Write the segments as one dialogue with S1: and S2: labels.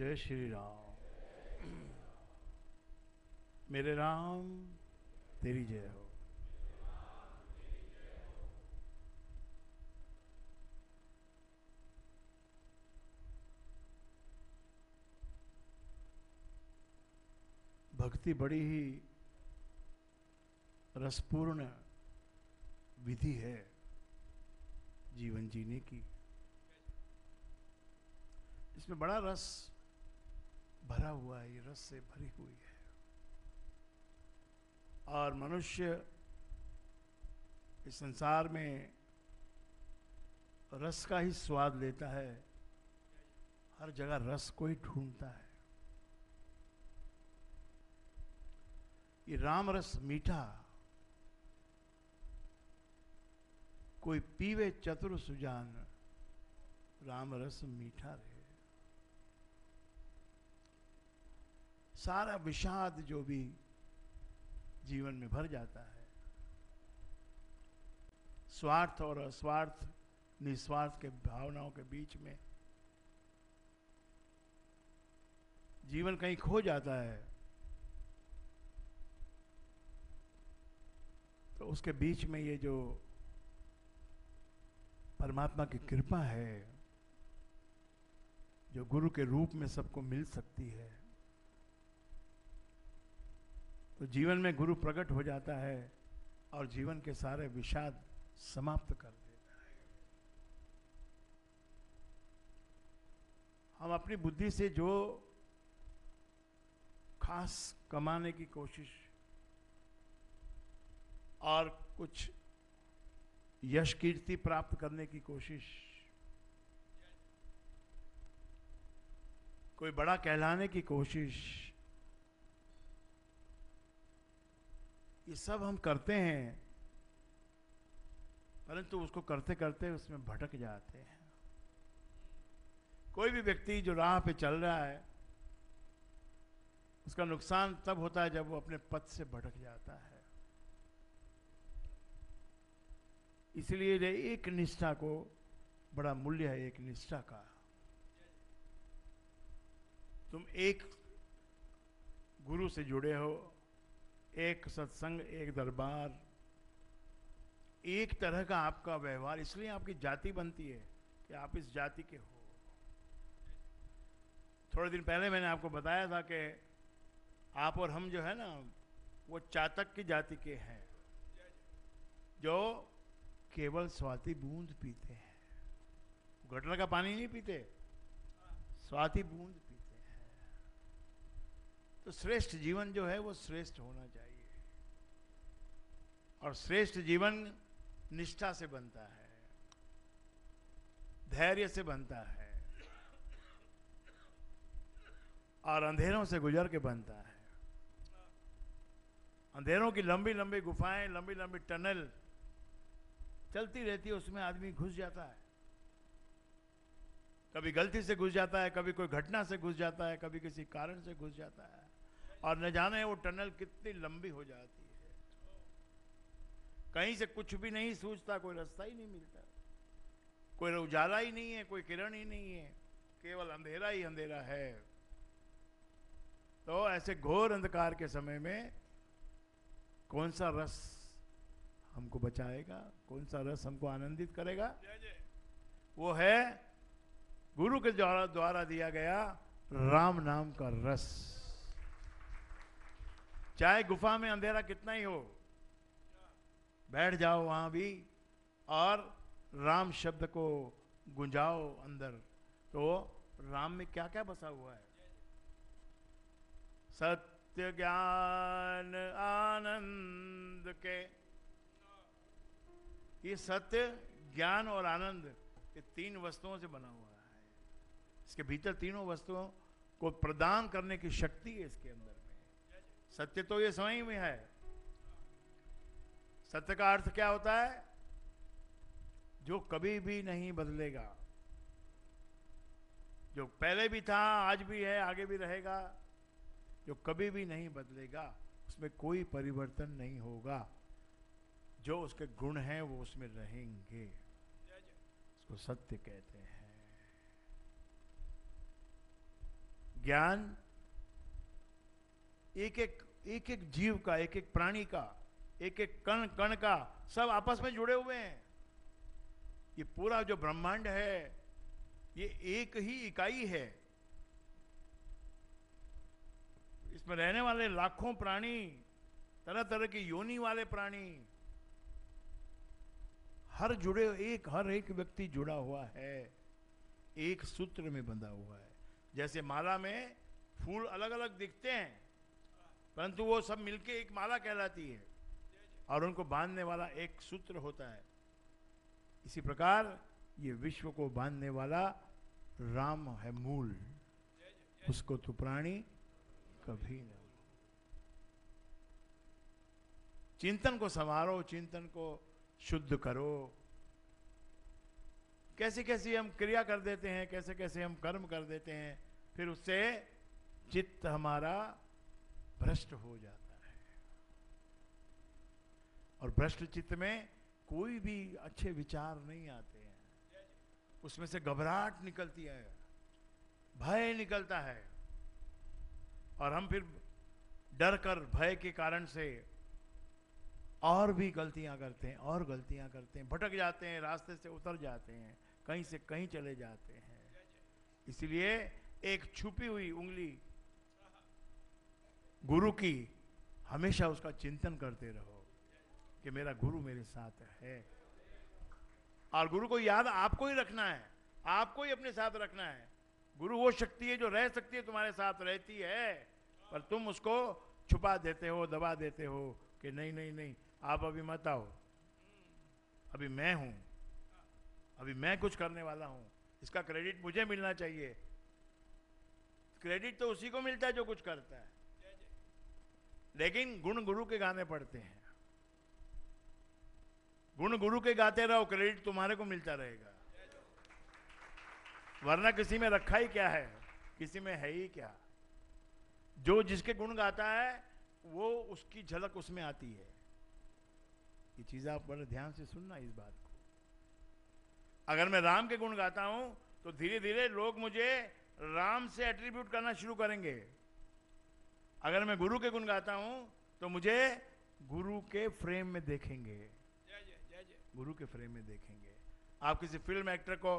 S1: जय श्री राम। मेरे राम तेरी जय हो। भक्ति बड़ी ही रसपूर्ण विधि है जीवन जीने की। इसमें बड़ा रस भरा हुआ है, ये रस से भरी हुई है। और मनुष्य इस संसार में रस का ही स्वाद लेता है, हर जगह रस को ही ढूंढता है। ये राम रस मीठा, कोई पीवे चतुर सुजान, राम रस मीठा रहे। सारा विषाद जो भी जीवन में भर जाता है, स्वार्थ और अस्वार्थ निस्वार्थ के भावनाओं के बीच में जीवन कहीं खो जाता है, तो उसके बीच में ये जो परमात्मा की कृपा है, जो गुरु के रूप में सबको मिल सकती है, तो जीवन में गुरु प्रकट हो जाता है और जीवन के सारे विषाद समाप्त कर देता है। हम अपनी बुद्धि से जो खास कमाने की कोशिश और कुछ यश कीर्ति प्राप्त करने की कोशिश, कोई बड़ा कहलाने की कोशिश, ये सब हम करते हैं, परंतु उसको करते करते उसमें भटक जाते हैं। कोई भी व्यक्ति जो राह पे चल रहा है, उसका नुकसान तब होता है जब वो अपने पथ से भटक जाता है। इसलिए एक निष्ठा को बड़ा मूल्य है, एक निष्ठा का। तुम एक गुरु से जुड़े हो, एक सत्संग, एक दरबार, एक तरह का आपका व्यवहार, इसलिए आपकी जाति बनती है कि आप इस जाति के हो। थोड़े दिन पहले मैंने आपको बताया था कि आप और हम जो है ना, वो चातक की जाति के हैं, जो केवल स्वाति बूंद पीते हैं। गटर का पानी नहीं पीते, स्वाति बूंद पीते हैं। तो श्रेष्ठ जीवन जो है वो श्रेष्ठ होना चाहिए, और श्रेष्ठ जीवन निष्ठा से बनता है, धैर्य से बनता है, और अंधेरों से गुजर के बनता है। अंधेरों की लंबी लंबी गुफाएं, लंबी लंबी टनल चलती रहती है, उसमें आदमी घुस जाता है। कभी गलती से घुस जाता है, कभी कोई घटना से घुस जाता है, कभी किसी कारण से घुस जाता है, और न जाने वो टनल कितनी लंबी हो जाती है। कहीं से कुछ भी नहीं सूझता, कोई रास्ता ही नहीं मिलता, कोई उजाला ही नहीं है, कोई किरण ही नहीं है, केवल अंधेरा ही अंधेरा है। तो ऐसे घोर अंधकार के समय में कौन सा रस हमको बचाएगा, कौन सा रस हमको आनंदित करेगा? वो है गुरु के द्वारा दिया गया राम नाम का रस। चाहे गुफा में अंधेरा कितना ही हो, बैठ जाओ वहां भी और राम शब्द को गुंजाओ अंदर, तो राम में क्या क्या बसा हुआ है? सत्य ज्ञान आनंद के, ये सत्य ज्ञान और आनंद, ये तीन वस्तुओं से बना हुआ है। इसके भीतर तीनों वस्तुओं को प्रदान करने की शक्ति है इसके अंदर में। सत्य तो ये स्वयं में है। सत्य का अर्थ क्या होता है? जो कभी भी नहीं बदलेगा, जो पहले भी था, आज भी है, आगे भी रहेगा, जो कभी भी नहीं बदलेगा, उसमें कोई परिवर्तन नहीं होगा। जो उसके गुण हैं वो उसमें रहेंगे, उसको सत्य कहते हैं। ज्ञान एक एक जीव का, एक एक प्राणी का, एक एक कण कण का, सब आपस में जुड़े हुए हैं। ये पूरा जो ब्रह्मांड है ये एक ही इकाई है। इसमें रहने वाले लाखों प्राणी, तरह तरह की योनि वाले प्राणी, हर एक व्यक्ति जुड़ा हुआ है, एक सूत्र में बंधा हुआ है। जैसे माला में फूल अलग अलग दिखते हैं, परंतु वो सब मिलके एक माला कहलाती है और उनको बांधने वाला एक सूत्र होता है। इसी प्रकार ये विश्व को बांधने वाला राम है मूल, उसको तो प्राणी कभी न। चिंतन को संवारो, चिंतन को शुद्ध करो। कैसे कैसे हम क्रिया कर देते हैं, कैसे कैसे हम कर्म कर देते हैं, फिर उससे चित्त हमारा भ्रष्ट हो जाता है। और भ्रष्ट चित्त में कोई भी अच्छे विचार नहीं आते हैं, उसमें से घबराहट निकलती है, भय निकलता है, और हम फिर डर कर, भय के कारण से और भी गलतियां करते हैं, और गलतियां करते हैं, भटक जाते हैं, रास्ते से उतर जाते हैं, कहीं से कहीं चले जाते हैं। इसलिए एक छुपी हुई उंगली गुरु की, हमेशा उसका चिंतन करते रहो कि मेरा गुरु मेरे साथ है। और गुरु को याद आपको ही रखना है, आपको ही अपने साथ रखना है। गुरु वो शक्ति है जो रह सकती है, तुम्हारे साथ रहती है, पर तुम उसको छुपा देते हो, दबा देते हो कि नहीं नहीं नहीं, आप अभी मत आओ, अभी मैं हूं, अभी मैं कुछ करने वाला हूं, इसका क्रेडिट मुझे मिलना चाहिए। क्रेडिट तो उसी को मिलता है जो कुछ करता है, लेकिन गुण गुरु के गाने पड़ते हैं। गुण गुरु के गाते रहो, क्रेडिट तुम्हारे को मिलता रहेगा। वरना किसी में रखा ही क्या है, किसी में है ही क्या। जो जिसके गुण गाता है वो उसकी झलक उसमें आती है। ये चीज आप बड़े ध्यान से सुनना इस बात को। अगर मैं राम के गुण गाता हूं तो धीरे धीरे लोग मुझे राम से एट्रीब्यूट करना शुरू करेंगे। अगर मैं गुरु के गुण गाता हूं तो मुझे गुरु के फ्रेम में देखेंगे, गुरु के फ्रेम में देखेंगे। आप किसी फिल्म एक्टर को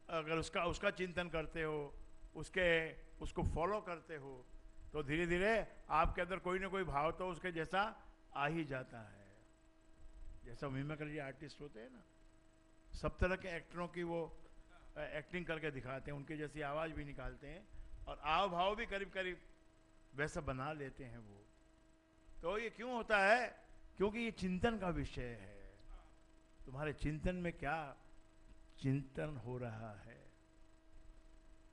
S1: अगर उसका चिंतन करते हो, उसको फॉलो करते हो, तो धीरे धीरे आपके अंदर कोई ना कोई भाव तो उसके जैसा आ ही जाता है। जैसा मिमिक्री जी आर्टिस्ट होते हैं ना, सब तरह के एक्टरों की वो एक्टिंग करके दिखाते हैं, उनकी जैसी आवाज भी निकालते हैं और आव भाव भी करीब करीब वैसा बना लेते हैं वो। तो ये क्यों होता है? क्योंकि ये चिंतन का विषय है। तुम्हारे चिंतन में क्या चिंतन हो रहा है,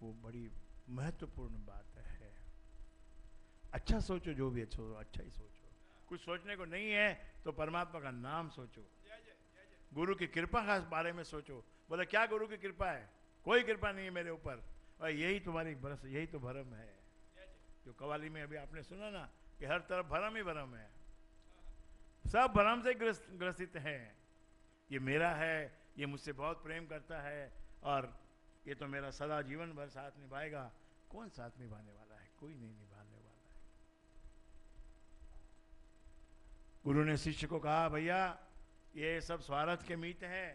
S1: वो बड़ी महत्वपूर्ण बात है। अच्छा सोचो, जो भी अच्छा ही सोचो। कुछ सोचने को नहीं है तो परमात्मा का नाम सोचो, गुरु की कृपा का बारे में सोचो। बोले क्या गुरु की कृपा है? कोई कृपा नहीं है मेरे ऊपर, और यही तुम्हारी बरस, यही तो भरम है। जो कवाली में अभी आपने सुना ना कि हर तरफ भरम ही भरम है, सब भरम से ग्रसित हैं। ये मेरा है, ये मुझसे बहुत प्रेम करता है और ये तो मेरा सदा जीवन भर साथ निभाएगा। कौन साथ निभाने वाला है? कोई नहीं निभाने वाला है। गुरु ने शिष्य को कहा, भैया ये सब स्वार्थ के मीत हैं।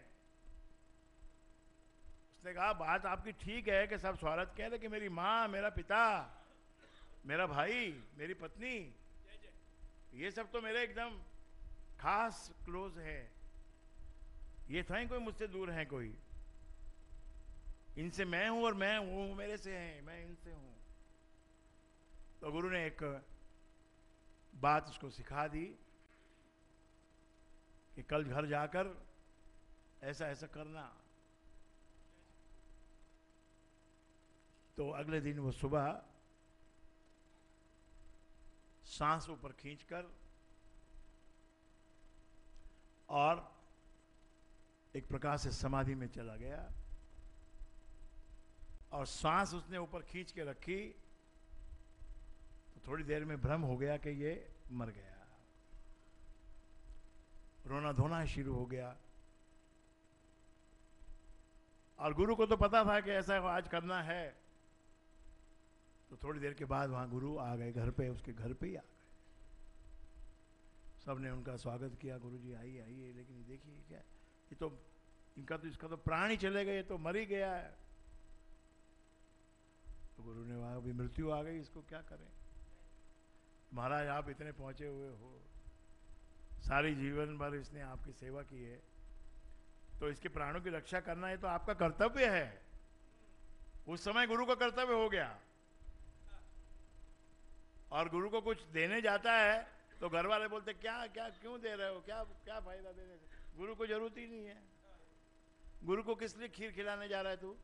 S1: उसने कहा बात आपकी ठीक है कि सब स्वार्थ के हैं, लेकिन मेरी माँ, मेरा पिता, मेरा भाई, मेरी पत्नी, ये सब तो मेरे एकदम खास क्लोज है। ये था ही कोई मुझसे दूर है कोई, इनसे मैं हूं और मैं वो मेरे से हैं, मैं इनसे हूं। तो गुरु ने एक बात उसको सिखा दी कि कल घर जाकर ऐसा ऐसा करना। तो अगले दिन वो सुबह सांस ऊपर खींचकर और एक प्रकार से समाधि में चला गया और सांस उसने ऊपर खींच के रखी तो थोड़ी देर में भ्रम हो गया कि ये मर गया। रोना धोना शुरू हो गया और गुरु को तो पता था कि ऐसा आज करना है, तो थोड़ी देर के बाद वहाँ गुरु आ गए घर पे, उसके घर पे ही आ गए। सबने उनका स्वागत किया, गुरु जी आइए आइए, लेकिन ये देखिए क्या, ये तो इसका तो प्राण ही चले गए, तो मर ही गया है। तो गुरु ने वहाँ अभी मृत्यु आ गई, इसको क्या करें। महाराज आप इतने पहुंचे हुए हो, सारी जीवन भर इसने आपकी सेवा की है, तो इसके प्राणों की रक्षा करना है तो आपका कर्तव्य है। उस समय गुरु का कर्तव्य हो गया, और गुरु को कुछ देने जाता है तो घर वाले बोलते क्या क्या क्यों दे रहे हो, क्या क्या फायदा देने से, गुरु को जरूरत ही नहीं है। गुरु को किस लिए खीर खिलाने जा रहा है तू,